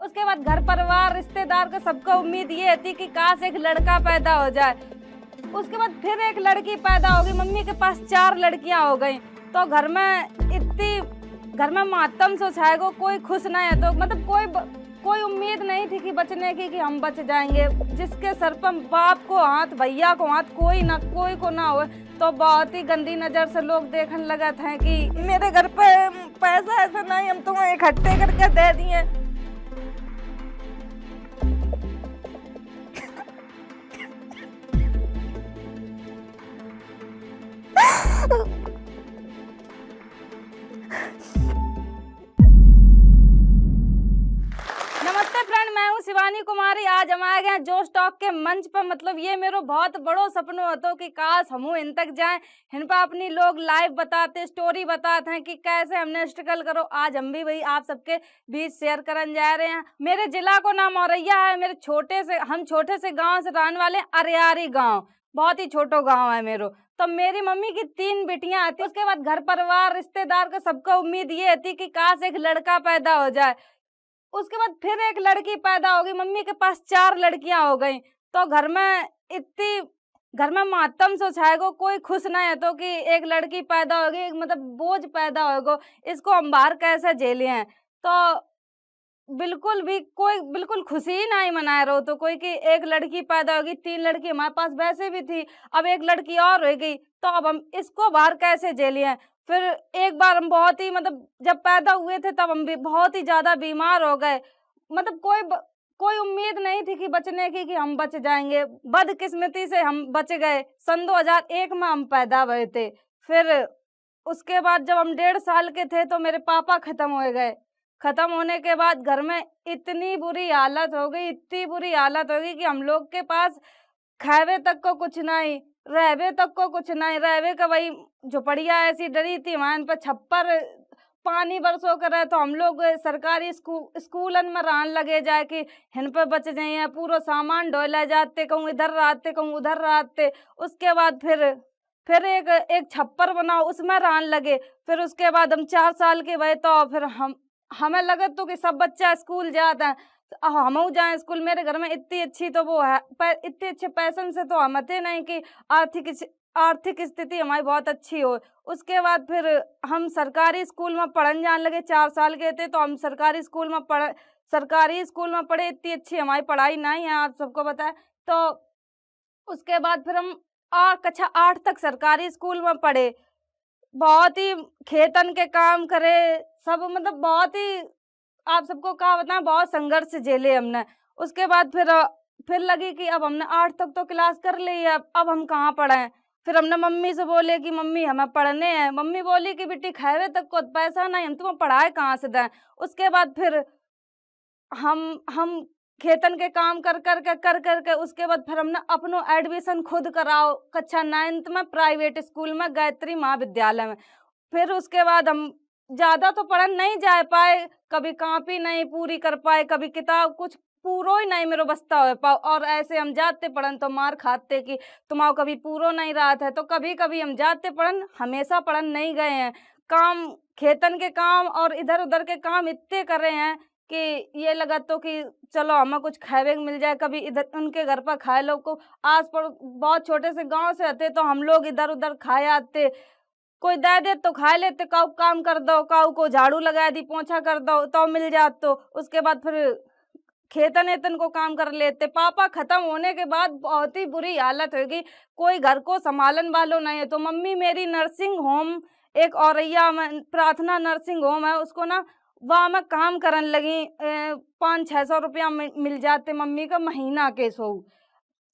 उसके बाद घर परिवार रिश्तेदार को सबको उम्मीद ये थी कि काश एक लड़का पैदा हो जाए। उसके बाद फिर एक लड़की पैदा हो गई, मम्मी के पास 4 लड़कियां हो गई। तो घर में मातम सो छाएगा, कोई खुश नहीं है। तो मतलब कोई उम्मीद नहीं थी कि बचने की, कि हम बच जाएंगे। जिसके सर पर बाप को हाथ, भैया को हाथ, कोई को ना हो, तो बहुत ही गंदी नजर से लोग देखने लगा था कि मेरे घर पे पैसा ऐसा नहीं, हम तुम्हें इकट्ठे करके दे दिए। नमस्ते फ्रेंड, मैं हूँ शिवानी कुमारी। आज हम आए गए जोश टॉक के मंच पर। मतलब ये मेरा बहुत बड़ो सपना होता कि काश हम इन तक जाएं, इन पर अपनी लोग लाइव बताते, स्टोरी बताते हैं कि कैसे हमने स्ट्रगल करो। आज हम भी वही आप सबके बीच शेयर करने जा रहे हैं। मेरे जिला को नाम औरैया है। हम छोटे से गाँव से रहने वाले, अरियारी गाँव, बहुत ही छोटो गाँव है मेरो। तो मेरी मम्मी की 3 बेटियां आती। उसके बाद घर परिवार रिश्तेदार को सबको उम्मीद ये थी कि काश एक लड़का पैदा हो जाए। उसके बाद फिर एक लड़की पैदा हो गई, मम्मी के पास 4 लड़कियां हो गई। तो घर में मातम सो छाएगा, कोई खुश नहीं है। तो कि एक लड़की पैदा हो गई, मतलब बोझ पैदा होगा, इसको हम बाहर कैसे झेले हैं। तो बिल्कुल खुशी ही नहीं मना रहे हो। तो कोई कि एक लड़की पैदा होगी, 3 लड़की हमारे पास वैसे भी थी, अब एक लड़की और हो गई, तो अब हम इसको बाहर कैसे झेले हैं। फिर एक बार हम बहुत ही, मतलब जब पैदा हुए थे तब हम भी बहुत ही ज्यादा बीमार हो गए। मतलब कोई उम्मीद नहीं थी कि बचने की, कि हम बच जाएंगे। बदकिस्मती से हम बच गए। सन 2001 में हम पैदा हुए थे। फिर उसके बाद जब हम 1.5 साल के थे तो मेरे पापा खत्म हो गए। खत्म होने के बाद घर में इतनी बुरी हालत हो गई, इतनी बुरी हालत हो गई कि हम लोग के पास खावे तक को कुछ नहीं, रहवे तक को कुछ नहीं। रहवे का वही झोपड़िया ऐसी डरी थी, वहां पर छप्पर पानी बरसों करे। तो हम लोग सरकारी स्कूलन में रहने लगे जाए कि हिन पे बच जाइए। पूरा सामान ढोला जाते, कहूँ इधर रहते, कहूँ उधर रहते। उसके बाद फिर एक छप्पर बनाओ, उसमें रहने लगे। फिर उसके बाद हम 4 साल के भये, तो फिर हमें लगा तो कि सब बच्चा स्कूल जाता है, हम जाए स्कूल। मेरे घर में इतनी अच्छी तो वो है, पर इतने अच्छे पैसन से तो हम थे नहीं कि आर्थिक स्थिति हमारी बहुत अच्छी हो। उसके बाद फिर हम सरकारी स्कूल में पढ़ने जाने लगे। 4 साल के थे तो हम सरकारी स्कूल में पढ़े। इतनी अच्छी हमारी पढ़ाई नहीं है, आप सबको पता है। तो उसके बाद फिर हम कक्षा 8 तक सरकारी स्कूल में पढ़े। बहुत ही खेतन के काम करे, सब मतलब बहुत ही, आप सबको क्या बताएं, बहुत संघर्ष झेले हमने। उसके बाद फिर लगी कि अब हमने 8 तक तो क्लास कर ली है, अब हम कहाँ पढ़ें। फिर हमने मम्मी से बोले कि मम्मी हमें पढ़ने हैं। मम्मी बोली कि बेटी खावे तक को पैसा नहीं, हम तुम्हें पढ़ाए कहाँ से दें। उसके बाद फिर हम खेतन के काम कर के उसके बाद फिर हमने अपनो एडमिशन खुद कराओ कक्षा 9th में प्राइवेट स्कूल में, गायत्री महाविद्यालय में। फिर उसके बाद हम ज्यादा तो पढ़न नहीं जा पाए, कभी कॉपी नहीं पूरी कर पाए, कभी किताब कुछ पूरो ही नहीं मेरे बस्ता हो पाओ। और ऐसे हम जाते पढ़न तो मार खाते कि तुम्हारा कभी पूरो नहीं रहा था। तो कभी कभी हम जाते पढ़न, हमेशा पढ़न नहीं गए हैं। काम, खेतन के काम और इधर उधर के काम इतने कर रहे हैं कि ये लगा तो कि चलो हमें कुछ खावे मिल जाए। कभी इधर उनके घर पर खाए लोग को, आस पड़ोस बहुत छोटे से गांव से आते, तो हम लोग इधर उधर खाए आते। कोई दे दे तो खा लेते, काऊ काम कर दो, काऊ को झाड़ू लगा दी, पोछा कर दो तो मिल जात। तो उसके बाद फिर खेतन एतन को काम कर लेते। पापा खत्म होने के बाद बहुत ही बुरी हालत हो गई, कोई घर को संभालन वालों नहीं है। तो मम्मी मेरी नर्सिंग होम, एक औरैया में प्रार्थना नर्सिंग होम है, उसको ना वहाँ मैं काम करने लगी। 500-600 रुपया मिल जाते मम्मी का महीना के सो।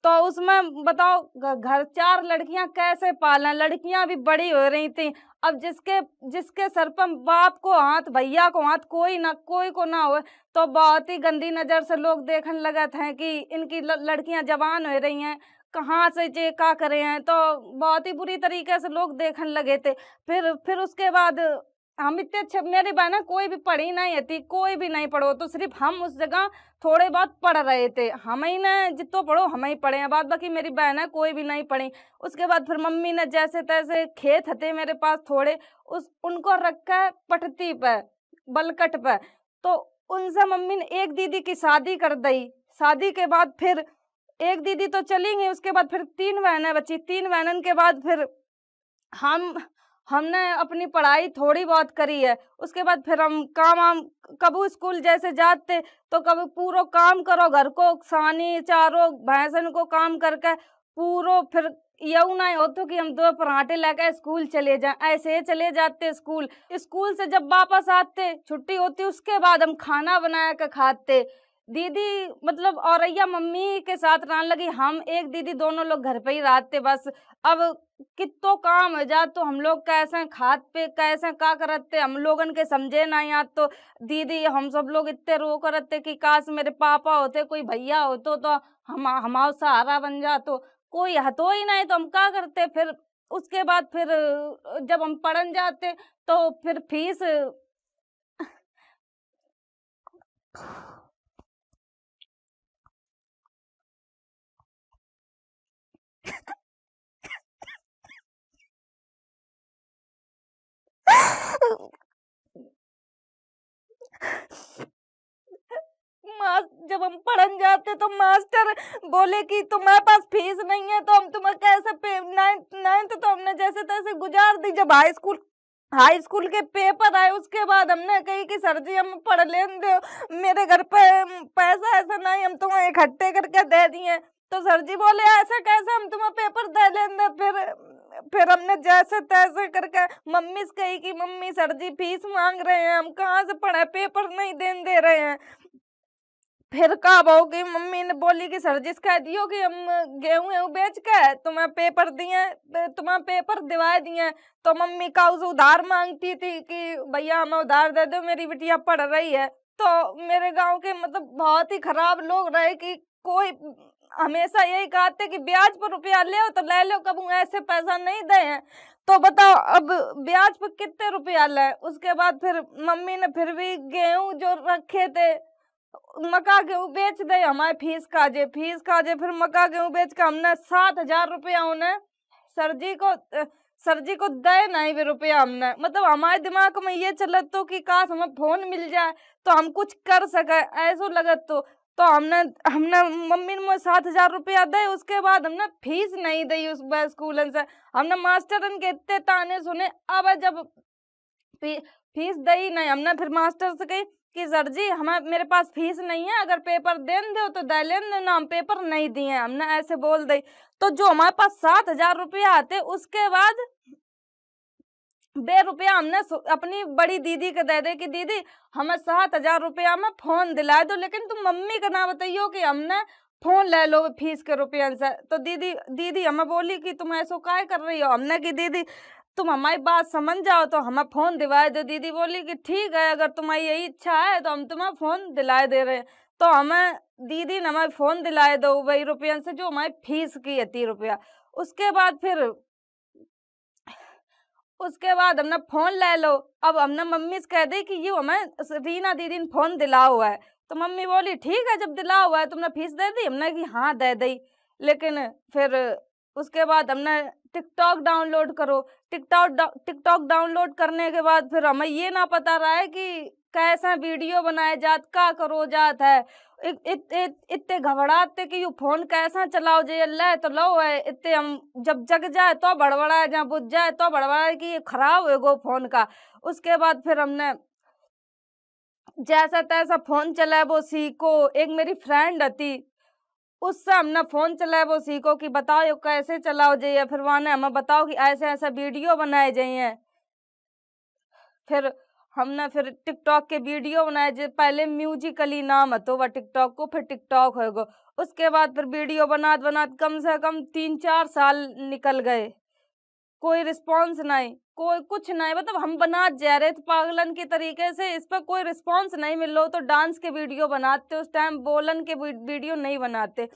तो उसमें बताओ घर 4 लड़कियां कैसे पालें। लड़कियां भी बड़ी हो रही थी। अब जिसके सर पर बाप को हाथ, भैया को हाथ, कोई को ना हो, तो बहुत ही गंदी नजर से लोग देखने लगे थे कि इनकी लड़कियां जवान हो रही हैं, कहाँ से जे का करे हैं। तो बहुत ही बुरी तरीके से लोग देखने लगे थे। फिर उसके बाद हम इतने अच्छे, मेरी बहनें कोई भी पढ़ी नहीं थी, कोई भी नहीं पढ़ो, तो सिर्फ हम उस जगह थोड़े बहुत पढ़ रहे थे। हम ही ने जितो पढ़ो हम ही पढ़े हैं, बाद बाकी मेरी बहनें कोई भी नहीं पढ़ी। उसके बाद फिर मम्मी ने जैसे तैसे, खेत थे मेरे पास थोड़े, उनको रखा है पटती पे, बलकट पे। तो उनसे मम्मी ने एक दीदी की शादी कर दई। शादी के बाद फिर एक दीदी तो चली गई, उसके बाद फिर 3 बहनें बची। 3 बहनों के बाद फिर हम हमने अपनी पढ़ाई थोड़ी बहुत करी है। उसके बाद फिर हम काम-वाम कबू स्कूल जैसे जाते, तो कभी पूरो काम करो घर को, सानी चारो भैंसन को काम करके पूरो फिर यूँ नहीं होतो कि हम 2 पराठे लेके स्कूल चले जाएँ, ऐसे ही चले जाते स्कूल। स्कूल से जब वापस आते, छुट्टी होती उसके बाद हम खाना बना के खाते। दीदी मतलब औरैया मम्मी के साथ रहने लगी, हम एक दीदी दोनों लोग घर पे ही रहते बस। अब कित्तो काम है जा तो हम लोग कैसे खात पे कैसे का करते हम लोगन के समझे नहीं आत। तो दीदी हम सब लोग इतने रो करते कि काश मेरे पापा होते, कोई भैया होतो तो हम हमारा सहारा बन जातो। कोई हतो ही नहीं तो हम का करते फिर। उसके बाद फिर जब हम पढ़न जाते तो फिर फीस मास जब हम पढ़न जाते तो मास्टर बोले कि तुम्हारे पास फीस नहीं है तो हम तुम्हें कैसे पे नाइन्थ नाइन्थ तो हमने जैसे तैसे गुजार दी। जब हाई स्कूल के पेपर आए उसके बाद हमने कही कि सर जी हम पढ़ लेन दो, मेरे घर पे पैसा ऐसा नहीं हम तुम्हें इकट्ठे करके दे दिए। तो सर जी बोले ऐसा कैसे हम तुम्हें पेपर दे लें दे। फिर हमने जैसे तैसे करके मम्मी से कही कि मम्मी सर जी फीस मांग रहे हैं, हम कहाँ से पढ़े, पेपर नहीं देन दे रहे हैं। फिर का बहू की मम्मी ने बोली कि सर जी से कह दियो कि हम गेहूं वेहूं बेच के तुम्हें पेपर दिए, तुम्हें पेपर दिवा दिए। तो मम्मी का उसे उधार मांगती थी कि भैया हमें उधार दे दो, मेरी बिटिया पढ़ रही है। तो मेरे गांव के मतलब बहुत ही खराब लोग रहे कि कोई हमेशा यही कहते कि ब्याज पर रुपया ले तो ले लो, कबू ऐसे पैसा नहीं दे हैं। तो बताओ अब ब्याज पर कितने रुपया ले। उसके बाद फिर मम्मी ने फिर भी गेहूं जो रखे थे मका गेहूं बेच दे हमारे फीस काजे फिर मका गेहूं बेच के हमने 7,000 रुपया उन्हें सर जी को सर जी को दे नहीं भी रुपया हमने। मतलब हमारे दिमाग में ये चलत तो कि काश हमें फोन मिल जाए तो हम कुछ कर सके ऐसो लगत। तो हमने हमने मम्मी ने मुझे 7,000 रुपया दे। उसके बाद हमने फीस नहीं दी उस स्कूलन से। हमने मास्टरन के इतने ताने सुने। अब जब फीस दई नहीं हमने फिर मास्टर से कही कि सर जी हमें मेरे पास फीस नहीं है, अगर पेपर देन दो तो दे लेन दो ना, हम पेपर नहीं दिए हमने ऐसे बोल दी। तो जो हमारे पास 7,000 रुपया आते उसके बाद बे रुपया हमने अपनी बड़ी दीदी के दे दे कि दीदी हमें 7,000 रुपया में फोन दिला दो, लेकिन तुम मम्मी का ना बताइयो कि हमने फोन ले लो फीस के रुपया से। तो दीदी दीदी हमें बोली कि तुम ऐसो काय कर रही हो। हमने कि दीदी तुम हमारी बात समझ जाओ तो हमें फोन दिलवा दो। दीदी बोली कि ठीक है अगर तुम्हारी यही इच्छा है तो हम तुम्हें फोन दिलाए दे रहे हैं। तो हमें दीदी ने हमें फोन दिलाए दो वही रुपया से जो हमारी फीस की है 30 रुपया। उसके बाद फिर उसके बाद हमने फोन ले लो। अब हमने मम्मी से कह दी कि ये हमें रीना दीदी ने फोन दिला हुआ है। तो मम्मी बोली ठीक है जब दिला हुआ है तुमने फीस दे दी। हमने कि हाँ दे दी। लेकिन फिर उसके बाद हमने टिकटॉक डाउनलोड करो। टिकटॉक डाउनलोड करने के बाद फिर हमें ये ना पता रहा है कि कैसा वीडियो बनाए जात का करो जात है। इतने घबराते कि यू फोन कैसा चलाओ जे ले तो लो है। इतने हम जब जग जाए तो बड़बड़ाए, जहाँ बुझ जाए तो बड़बड़ाए कि ये खराब है गो फोन का। उसके बाद फिर हमने जैसा तैसा फोन चलाए वो सीखो। एक मेरी फ्रेंड थी उससे हमने फोन चलाए वो सीखो कि बताओ ये कैसे चलाओ जाइए। फिर वहाँ ने हमें बताओ कि ऐसे ऐसे वीडियो बनाए जाइए। फिर हमने फिर टिकटॉक के वीडियो बनाए जो पहले म्यूजिकली नाम हतो वह टिकटॉक को, फिर टिकटॉक होगो। उसके बाद फिर वीडियो बनात बनात कम से कम 3-4 साल निकल गए। कोई रिस्पॉन्स नहीं, कोई कुछ नहीं। मतलब हम बना जा रहे थे पागलन की तरीके से, इस पर कोई रिस्पॉन्स नहीं मिल रहा। तो डांस के वीडियो बनाते उस टाइम, बोलन के वीडियो नहीं बनाते।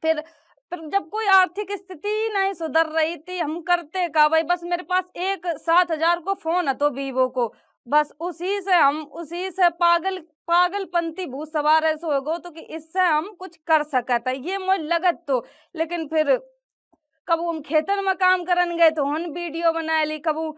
फिर फिर जब कोई आर्थिक स्थिति ही नहीं सुधर रही थी हम करते का भाई। बस मेरे पास एक 7,000 को फोन है तो वीवो को, बस उसी से पागलपंती भूत सवार ऐसे हो गो तो कि इससे हम कुछ कर सकता ये मुझे लगत। तो लेकिन फिर कबू हम खेतन में काम करन गए तो हम वीडियो बना ली, कबू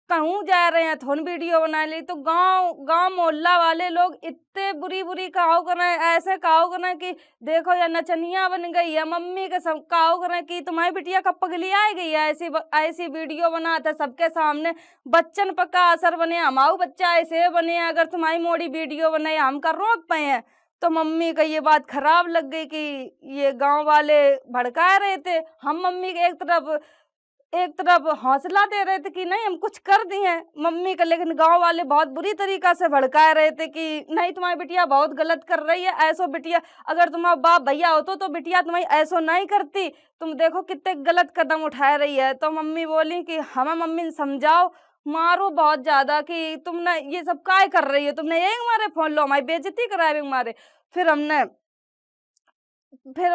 कहूँ जा रहे हैं थोन वीडियो बना ली। तो गांव मोहल्ला वाले लोग इतने बुरी कहाव कर रहे हैं, ऐसे कहाव कर रहे हैं कि देखो या नचनिया बन गई है। मम्मी के सब कहाव कर रहे हैं कि तुम्हारी बिटिया कब पगली आ गई है, ऐसी वीडियो बनाता सबके सामने। बच्चन पक्का असर बने, हमाऊ बच्चा ऐसे बने, अगर तुम्हारी मोड़ी वीडियो बनाई हम कर रोक पाए हैं। तो मम्मी का ये बात खराब लग गई कि ये गांव वाले भड़का रहे थे। हम मम्मी के एक तरफ हौसला दे रहे थे कि नहीं हम कुछ कर दिए हैं मम्मी का, लेकिन गांव वाले बहुत बुरी तरीका से भड़का रहे थे कि नहीं तुम्हारी बिटिया बहुत गलत कर रही है। ऐसो बिटिया अगर तुम्हारा बाप भैया होतो तो बिटिया तुम्हारी ऐसो नहीं करती, तुम देखो कितने गलत कदम उठा रही है। तो मम्मी बोली कि हमें मम्मी ने समझाओ, मारो बहुत ज्यादा कि तुमने ये सब काय कर रही हो, तुमने यही हमारे फोन लो हमारी बेइज्जती कराए हमारे। फिर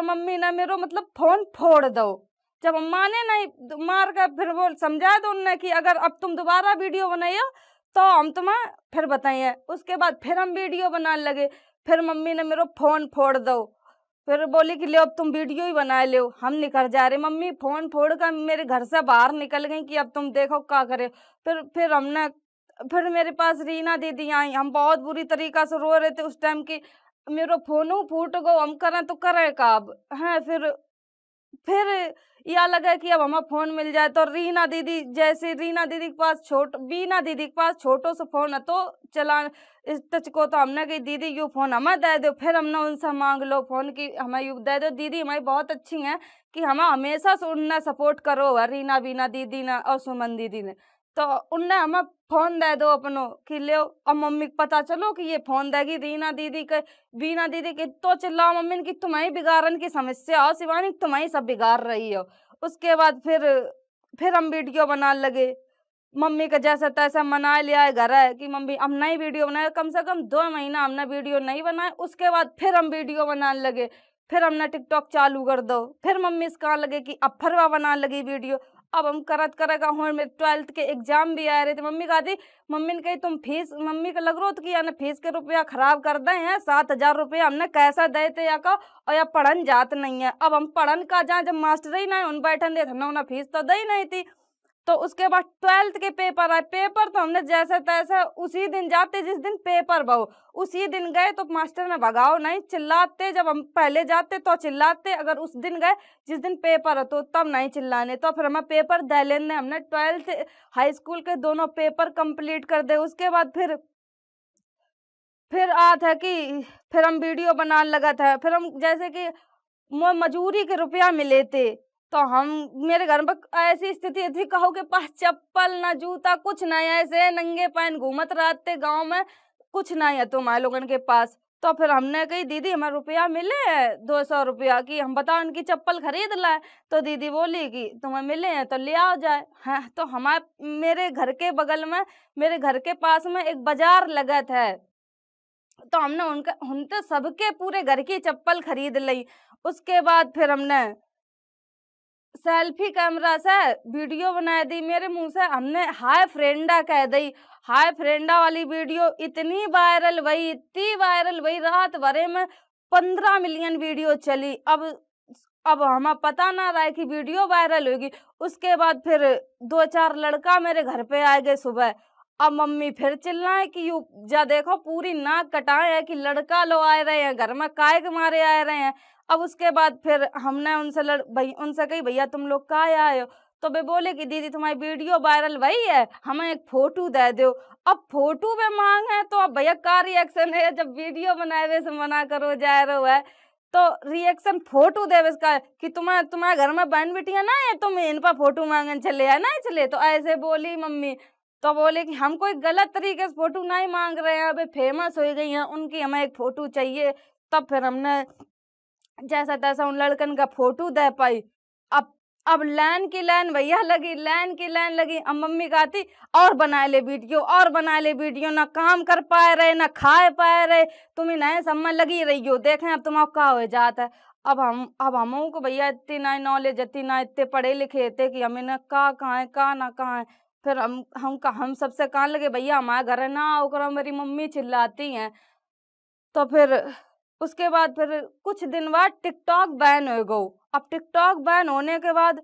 मम्मी ने मेरो मतलब फोन फोड़ दो। जब हम माने नहीं मार कर फिर वो समझा दो उनने कि अगर अब तुम दोबारा वीडियो बनाइयो तो हम तुम्हें फिर बताइए। उसके बाद फिर हम वीडियो बनाने लगे। फिर मम्मी ने मेरो फोन फोड़ दो। फिर बोली कि ले अब तुम वीडियो ही बना ले। हम निकल जा रहे, मम्मी फोन फोड़ कर मेरे घर से बाहर निकल गई कि अब तुम देखो क्या करे। फिर मेरे पास रीना दीदी आई। हम बहुत बुरी तरीका से रो रहे थे उस टाइम की मेरो फोन फूट गो, हम करें तो करें का अब है। फिर यह लगा कि अब हमें फोन मिल जाए। तो रीना दीदी बीना दीदी के पास छोटो सा फोन है तो चला इस टच को। तो हमने कही दीदी यू फोन हमें दे दो। फिर हमने उनसे मांग लो फोन की हमें यू दे दो। दीदी हमारी बहुत अच्छी हैं कि हमें हमेशा से उनने सपोर्ट करो है, रीना बीना दीदी ने और सुमन दीदी ने। तो उनने हमें फोन दे दो अपनो कि ले। अब मम्मी को पता चलो कि ये फोन देगी रीना दीदी के बीना दीदी की तो चिल्लाओ मम्मी ने कि तुम्हारी बिगाड़न की समस्या हो शिवानी, तुम्हारी सब बिगाड़ रही हो। उसके बाद फिर हम वीडियो बनाने लगे। मम्मी का जैसा तैसा मना लिया है घर है कि मम्मी अब नई वीडियो बनाए। कम से कम 2 महीना हमने वीडियो नहीं बनाए। उसके बाद फिर हम वीडियो बनाने लगे। फिर हमने टिकटॉक चालू कर दो। फिर मम्मी से कहा लगे कि अब फरवा बनाने लगी वीडियो। अब हम करत करेगा हूँ मेरे 12th के एग्जाम भी आ रहे थे। मम्मी ने कही तुम फीस, मम्मी का लग रहा था कि यानी फीस के रुपया खराब कर दे हैं। 7,000 रुपया हमने कैसा दे थे या का और या पढ़न जात नहीं है। अब हम पढ़न का जहाँ जब मास्टर ही ना उन बैठन दे हमने उन्हें फीस तो दे ही नहीं थी। तो उसके बाद 12th के पेपर आए। पेपर तो हमने जैसे तैसे उसी दिन जाते जिस दिन पेपर बहु उसी दिन गए। तो मास्टर ने भगाओ नहीं, चिल्लाते जब हम पहले जाते तो चिल्लाते, अगर उस दिन गए जिस दिन पेपर है तो तब नहीं चिल्लाने। तो फिर हमें पेपर दे लेने। हमने 12th हाई स्कूल के दोनों पेपर कंप्लीट कर दे। उसके बाद फिर आ था कि फिर हम वीडियो बनाने लगा था। फिर हम जैसे कि मजूरी के रुपया मिले थे तो हम मेरे घर में ऐसी स्थिति थी कहो के पास चप्पल ना जूता कुछ नहीं, ऐसे नंगे पैन घूमत रहते गांव में, कुछ नहीं है तुम्हारे लोगन के पास। तो फिर हमने कही दीदी हमें रुपया मिले है 200 रुपया की हम बताओ इनकी चप्पल खरीद लाए। तो दीदी बोली कि तुम्हें मिले हैं तो ले आओ जाए। हाँ तो हमारे मेरे घर के बगल में मेरे घर के पास में एक बाजार लगा था। तो हमने उनके सबके पूरे घर की चप्पल खरीद ली। उसके बाद फिर हमने सेल्फी कैमरा से वीडियो बना दी। मेरे मुंह से हमने हाय फ्रेंडा कह दी। हाय फ्रेंडा वाली वीडियो इतनी वायरल हुई, इतनी वायरल हुई, रात भरे में 15 मिलियन वीडियो चली। अब हमें पता ना रहा है कि वीडियो वायरल होगी। उसके बाद फिर 2-4 लड़का मेरे घर पे आ गए सुबह। अब मम्मी फिर चिल्लाए कि यू जा देखो पूरी नाक कटाए है कि लड़का लो आ रहे हैं घर में काय के मारे आ रहे हैं। अब उसके बाद फिर हमने उनसे कही भैया तुम लोग काहे आए हो। तो वे बोले कि दीदी तुम्हारी वीडियो वायरल भई है, हमें एक फोटो दे दो। अब फोटो में मांग है तो अब भैया का रिएक्शन है जब वीडियो बनाए हुए से मना करो जा रहे है। तो रिएक्शन फोटो देवे इसका है कि तुम्हारे घर में बहन बेटियां ना है तुम इन पर फोटो मांगन चले है ना चले। तो ऐसे बोली मम्मी। तो बोले कि हम कोई गलत तरीके से फोटो नहीं मांग रहे हैं, अभी फेमस हो गई हैं उनकी हमें एक फोटो चाहिए। तब फिर हमने जैसा तैसा उन लड़कन का फोटो दे पाई। अब लाइन की लाइन भैया लगी, लाइन की लाइन लगी। अब मम्मी कहती और बना ले वीडियो और बना ले वीडियो, ना काम कर पाए रहे ना खाए पाए रहे, तुम्हें नए सब में लगी रही हो, देखें अब तुम्हारा क्या हो जाता है। अब हम को भैया इतनी ना नॉलेज इतनी ना इतने पढ़े लिखे थे कि हमें ना कहाँ है कहाँ ना कहाँ है। फिर हम सबसे कहने लगे भैया हमारे घर ना आओ, मेरी मम्मी चिल्लाती हैं। तो फिर उसके बाद फिर कुछ दिन बाद टिकटॉक बैन हो गो। अब टिकटॉक बैन होने के बाद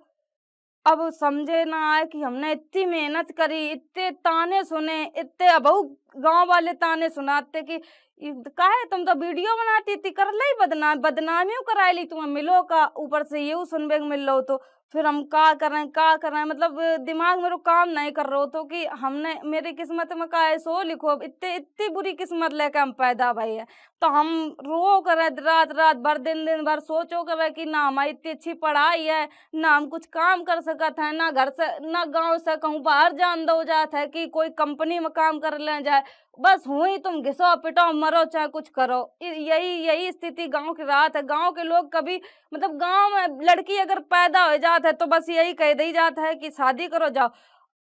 अब समझे ना आए कि हमने इतनी मेहनत करी, इतने ताने सुने, इतने अबहू गाँव वाले ताने सुनाते कि काहे तुम तो वीडियो बनाती थी, कर ली बदनामियों कराए ली तुम्हें मिलो का, ऊपर से ये सुनबे को मिल लो तो फिर हम का करें मतलब दिमाग मेरे काम नहीं कर रहा तो कि हमने मेरी किस्मत में का है सो लिखो, अब इतनी इतनी बुरी किस्मत लेकर हम पैदा भई है। तो हम रो करे रात रात भर दिन भर सोचो करे कि ना हमारी इतनी अच्छी पढ़ाई है, ना हम कुछ काम कर सकत हैं, ना घर से ना गाँव से कहूँ बाहर जान दो जात है कि कोई कंपनी में काम कर ले जाए। बस हुई तुम घिसो पिटो मरो चाहे कुछ करो। यही यही स्थिति गाँव की रात है। गाँव के लोग कभी मतलब गाँव में लड़की अगर पैदा हो जात है तो बस यही कह दी जाता है कि शादी करो जाओ।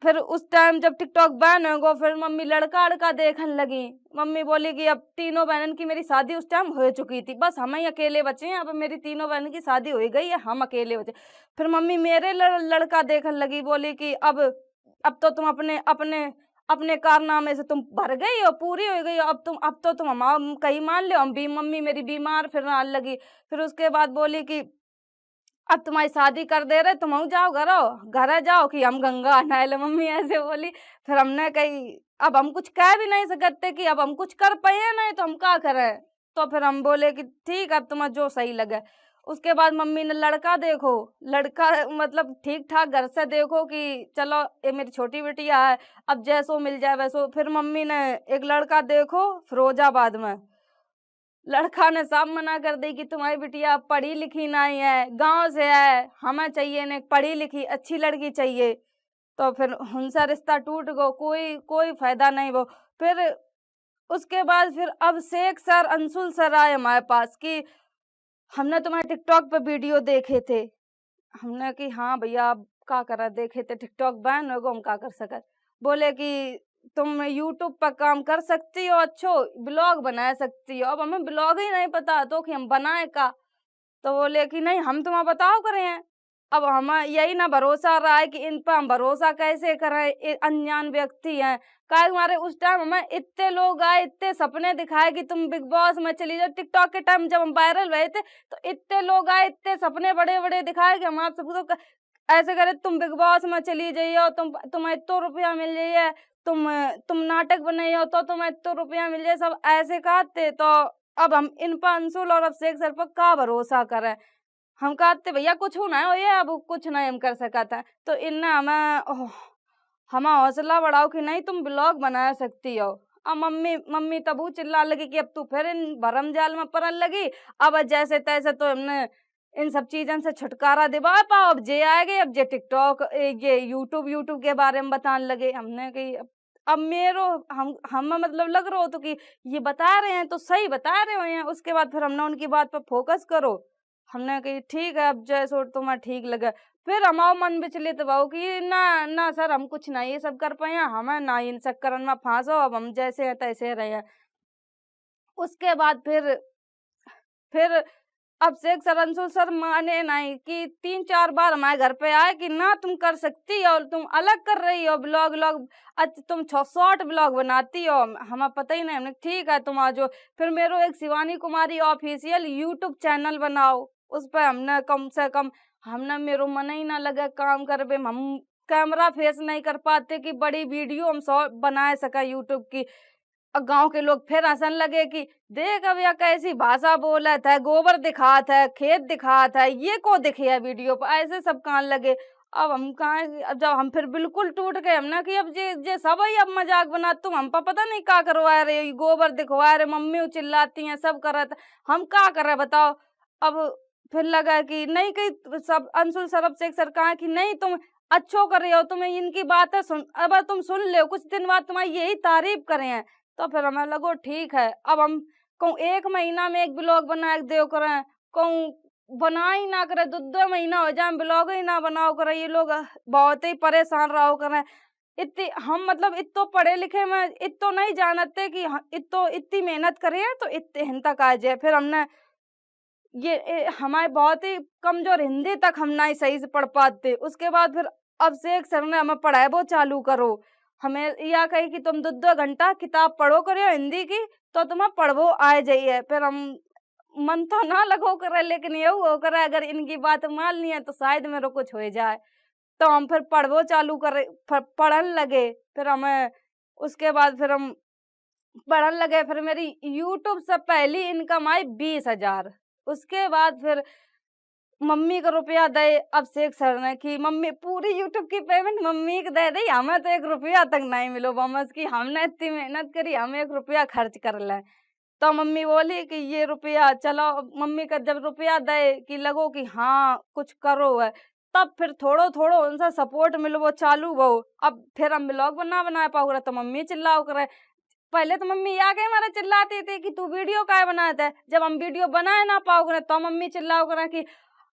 फिर उस टाइम जब टिकटॉक बैन हो गो फिर मम्मी लड़का-अड़का देखने लगी। मम्मी बोली कि अब तीनों बहनन की मेरी शादी उस टाइम हो चुकी थी। बस हम ही अकेले बचे हैं, अब मेरी तीनों बहन की शादी हो गई है, हम अकेले बचे। फिर मम्मी मेरे लड़का देखने लगी, बोली कि अब तो तुम अपने अपने अपने कारनामे से तुम भर गई हो, पूरी हो गई हो, अब तो तुम कहीं मान लो हम भी मम्मी मेरी बीमार फिर आने लगी। फिर उसके बाद बोली कि अब तुम्हारी शादी कर दे रहे तुम जाओ घर जाओ कि हम गंगा नहाए ले, मम्मी ऐसे बोली। फिर हमने कही अब हम कुछ कह भी नहीं सकते कि अब हम कुछ कर पाए नहीं तो हम क्या करें। तो फिर हम बोले कि ठीक है अब तुम्हें जो सही लगे। उसके बाद मम्मी ने लड़का देखो, लड़का मतलब ठीक ठाक घर से देखो कि चलो ये मेरी छोटी बिटिया है, अब जैसो मिल जाए वैसो। फिर मम्मी ने एक लड़का देखो फिरोजाबाद में, लड़का ने साफ मना कर दी कि तुम्हारी बिटिया पढ़ी लिखी नहीं है, गांव से है, हमें चाहिए ने पढ़ी लिखी अच्छी लड़की चाहिए। तो फिर उनसे रिश्ता टूट गो, कोई कोई फायदा नहीं वो। फिर उसके बाद फिर अब शेख सर अंशुल सर आए हमारे पास कि हमने तुम्हारे टिकटॉक पे वीडियो देखे थे। हमने कि हाँ भैया अब का करा, देखे थे टिकटॉक बैन हो गो हम का कर सकत। बोले कि तुम यूट्यूब पर काम कर सकती हो, अच्छो ब्लॉग बना सकती हो। अब हमें ब्लॉग ही नहीं पता तो कि हम बनाए का। तो बोले कि नहीं हम तुम्हें बताओ करे हैं। अब हमें यही ना भरोसा रहा है कि इन पर हम भरोसा कैसे करें, ये अनजान व्यक्ति हैं। काहे हमारे उस टाइम हमें इतने लोग आए, इतने सपने दिखाए कि तुम बिग बॉस में चली जाओ। टिकटॉक के टाइम जब हम वायरल हुए थे तो इतने लोग आए, इतने सपने बड़े बड़े दिखाए कि हम आपसे पूछो ऐसे करे तुम बिग बॉस में चली जाइयो, तुम्हें इतना रुपया मिल जाइए, तुम नाटक बनाइयो तो तुम्हें इतना रुपया मिल जाए, सब ऐसे कहते। तो अब हम इन पर अंशुल और अभिषेक सर पर का भरोसा करें। हम कहते भैया कुछ हो ना हो ये अब कुछ नहीं हम कर सकते हैं। तो इनने हमें हौसला बढ़ाओ कि नहीं तुम ब्लॉग बना सकती हो। अब मम्मी मम्मी तब चिल्ला लगी कि अब तू फिर इन भरम जाल में पड़ने लगी। अब जैसे तैसे तो हमने इन सब चीजों से छुटकारा दिवा पाओ, अब जे आएगे, अब जे टिकटॉक ये यूट्यूब के बारे में बताने लगे। हमने कही अब मेरो हम मतलब लग रहा हो तो कि ये बता रहे हैं तो सही बता रहे हो हैं। उसके बाद फिर हमने उनकी बात पर फोकस करो। हमने कही ठीक है अब जैसो तुम्हें ठीक लगे। फिर हमारा मन विचलित भाव कि ना ना सर हम कुछ नहीं ये सब कर पाए हैं, हमें ना इन चक्कर में फांसो, अब हम जैसे हैं तैसे रहे हैं। उसके बाद फिर अभिषेक सर अंशुल सर माने नहीं कि 3-4 बार हमारे घर पे आए कि ना तुम कर सकती हो, तुम अलग कर रही हो ब्लॉग व्लॉग, तुम शॉर्ट ब्लॉग बनाती हो, हमें पता ही नहीं। हमने ठीक है तुम आ जाओ। फिर मेरे एक Shivani Kumari official YouTube channel बनाओ, उस पर हमने कम से कम हमने मेरो मन ही ना लगे काम करबे, हम कैमरा फेस नहीं कर पाते कि बड़ी वीडियो हम शॉर्ट बना सका यूट्यूब की। गांव के लोग फिर हंसन लगे कि देख अब यह कैसी भाषा बोलत है, गोबर दिखात है, खेत दिखात है, ये को दिखे है वीडियो पर, ऐसे सब कहने लगे। अब हम कहाँ, अब जब हम फिर बिल्कुल टूट गए हमने कि अब जे सब ही अब मजाक बना, तुम हम पर पता नहीं क्या करवा रहे, गोबर दिखवा रहे, मम्मी चिल्लाती हैं सब करत, हम क्या करे बताओ। अब फिर लगा कि नहीं कहीं सब अंशुल सरब से सर कहा कि नहीं तुम अच्छो कर रहे हो, तुम्हें इनकी बातें सुन, अब तुम सुन ले कुछ दिन बाद तुम्हारी यही तारीफ करे हैं। तो फिर हमें लगो ठीक है अब हम कहूँ 1 महीना में एक ब्लॉग बना के दो करें, कहूँ बना ही ना करे, 2-2 महीना हो जाए ब्लॉग ही ना बनाओ करे। ये लोग बहुत ही परेशान रहो करें। इतनी हम मतलब इतो पढ़े लिखे में इतो नहीं जानते कि इतो इतनी मेहनत करे तो इतने हिन तक आ जाए। फिर हमने हमारे बहुत ही कमजोर हिंदी तक हम ना ही सही से पढ़ पाते। उसके बाद फिर अभिषेक सर ने हमें पढ़ाए वो चालू करो, हमें या कही कि तुम 2-2 घंटा किताब पढ़ो करो हिंदी की तो तुम्हें पढ़वो आ जाइए। फिर हम मन तो ना लगो करे लेकिन ये हो करे अगर इनकी बात मान ली है तो शायद मेरे कुछ हो जाए। तो हम फिर पढ़वो चालू करे पढ़न लगे। फिर हमें उसके बाद फिर हम पढ़न लगे। फिर मेरी यूट्यूब से पहली इनकम आई 20,000। उसके बाद फिर मम्मी को रुपया दे। अब शेख सर ने कि मम्मी पूरी यूट्यूब की पेमेंट मम्मी को दे दी, हमें तो 1 रुपया तक नहीं मिलो बमस की हमने इतनी मेहनत करी, हम 1 रुपया खर्च कर लें। तो मम्मी बोली कि ये रुपया चलो। मम्मी का जब रुपया दे कि लगो कि हाँ कुछ करो है, तब फिर थोड़ो थोड़ो उनसे सपोर्ट मिलवो चालू वो। अब फिर हम ब्लॉग बना पाओ तो मम्मी चिल्लाओ करे। पहले तो मम्मी आगे हमारे चिल्लाती थी कि तू वीडियो काहे बनाते है। जब हम वीडियो बनाए ना पाओगे तो मम्मी चिल्लाओ करे कि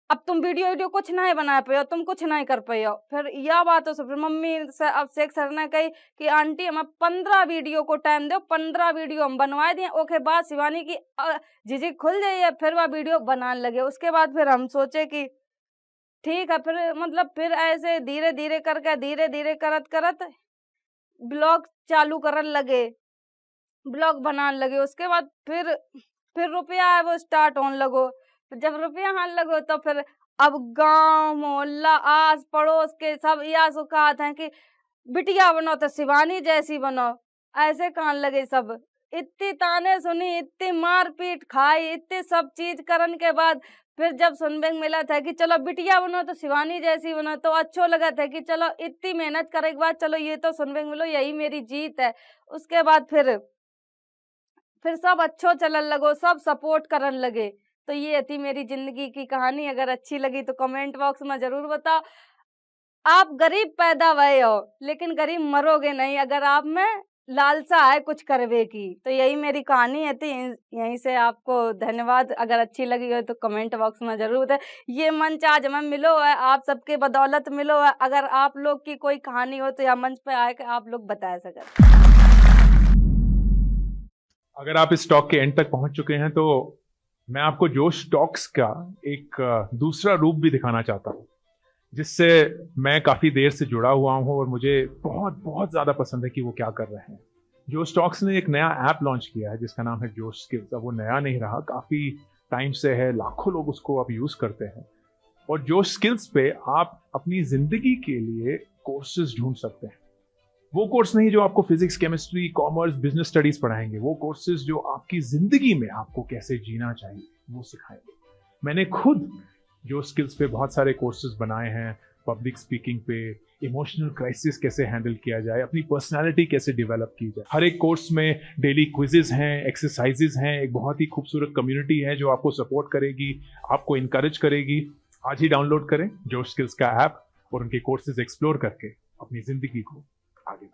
अब तुम वीडियो कुछ नहीं बना पाए हो, तुम कुछ नहीं कर पाए हो। फिर यह बात हो फिर मम्मी से अब शेख सर ने कही कि आंटी हमें 15 वीडियो को टाइम दो, 15 वीडियो हम बनवा दिए। ओके बाद शिवानी की झिझक खुल जाइए, फिर वह वीडियो बनाने लगे। उसके बाद फिर हम सोचे कि ठीक है, फिर मतलब फिर ऐसे धीरे धीरे करत करत ब्लॉग चालू करन लगे, ब्लॉग बनाने लगे। उसके बाद फिर रुपया है वो स्टार्ट होने लगो। जब रुपया आने लगो तो फिर अब गांव मोहल्ला आस पड़ोस के सब यह सुखात हैं कि बिटिया बनो तो शिवानी जैसी बनो। ऐसे कान लगे सब। इतनी ताने सुनी, इतनी मार पीट खाई, इतनी सब चीज करन के बाद फिर जब सुनने को मिला था कि चलो बिटिया बनो तो शिवानी जैसी बनो, तो अच्छो लगा था कि चलो इतनी मेहनत करे के बाद चलो ये तो सुनने को मिलो, यही मेरी जीत है। उसके बाद फिर सब अच्छो चलन लगो, सब सपोर्ट करन लगे। तो ये थी मेरी जिंदगी की कहानी। अगर अच्छी लगी तो कमेंट बॉक्स में जरूर बताओ। आप गरीब पैदा हुए हो लेकिन गरीब मरोगे नहीं, अगर आप में लालसा है कुछ करवे की। तो यही मेरी कहानी है थी। यहीं से आपको धन्यवाद। अगर अच्छी लगी हो तो कमेंट बॉक्स में जरूर बताएं। ये मंच आज हमें मिलो है, आप सबके बदौलत मिलो है। अगर आप लोग की कोई कहानी हो तो यह मंच पे आके आप लोग बता सकें। अगर आप इस टॉक के एंड तक पहुंच चुके हैं तो मैं आपको जोश टॉक्स का एक दूसरा रूप भी दिखाना चाहता हूं, जिससे मैं काफ़ी देर से जुड़ा हुआ हूं और मुझे बहुत बहुत ज़्यादा पसंद है कि वो क्या कर रहे हैं। जोश टॉक्स ने एक नया ऐप लॉन्च किया है जिसका नाम है जोश स्किल्स। अब वो नया नहीं रहा, काफ़ी टाइम से है, लाखों लोग उसको अब यूज़ करते हैं। और जोश स्किल्स पे आप अपनी ज़िंदगी के लिए कोर्सेज ढूंढ सकते हैं। वो कोर्स नहीं जो आपको physics, chemistry, commerce, business studies पढ़ाएंगे, वो कोर्सेज जो आपकी जिंदगी में आपको कैसे जीना चाहिए वो सिखाएंगे। मैंने खुद जो स्किल्स पे बहुत सारे कोर्सेज बनाए हैं। पब्लिक स्पीकिंग पे, इमोशनल क्राइसिस कैसे हैंडल किया जाए, अपनी पर्सनालिटी कैसे डेवलप की जाए। हर एक कोर्स में डेली क्विजेज हैं, एक्सरसाइजेज हैं, एक बहुत ही खूबसूरत कम्युनिटी है जो आपको सपोर्ट करेगी, आपको इनकरेज करेगी। आज ही डाउनलोड करें जोश स्किल्स का ऐप और उनके कोर्सेज एक्सप्लोर करके अपनी जिंदगी को आगे